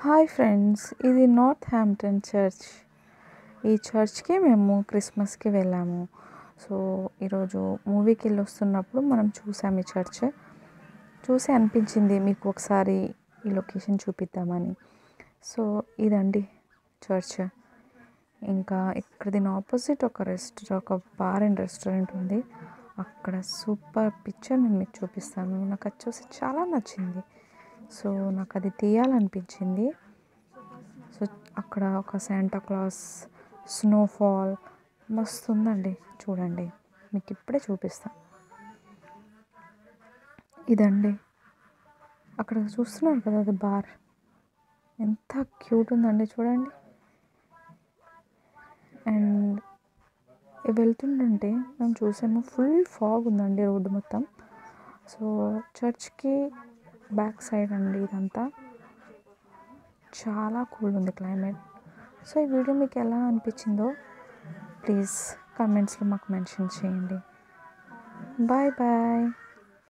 Hi friends, ఇది north Hampton church. ఈ చర్చ్కి మేము క్రిస్మస్కి వెళ్ళాము. సో ఈరోజు మూవీకి వెళ్ళి వస్తున్నప్పుడు మనం చూసాము ఈ చర్చ్. చూసి అనిపించింది మీకు ఒకసారి ఈ లొకేషన్ చూపిద్దామని. సో ఇదండి చర్చ్. ఇంకా ఇక్కడ దీని ఆపోజిట్ ఒక బార్ అండ్ రెస్టారెంట్ ఉంది. అక్కడ సూపర్ పిక్చర్ నేను మీకు చూపిస్తాను. నాకు అది చూసి చాలా నచ్చింది. సో నాకు అది తీయాలనిపించింది. సో అక్కడ ఒక శాంటా క్లాస్, స్నోఫాల్ మస్తు ఉందండి. చూడండి, మీకు ఇప్పుడే చూపిస్తాను. ఇదండి అక్కడ చూస్తున్నారు కదా, అది బార్. ఎంత క్యూట్ ఉందండి చూడండి. అండ్ వెళ్తుంటే మేము చూసాము, ఫుల్ ఫాగ్ ఉందండి రోడ్డు మొత్తం. సో చర్చ్కి బ్యాక్ సైడ్ అండి ఇదంతా. చాలా కూల్ ఉంది క్లైమేట్. సో ఈ వీడియో మీకు ఎలా అనిపించిందో ప్లీజ్ కమెంట్స్లో మాకు మెన్షన్ చేయండి. Bye bye.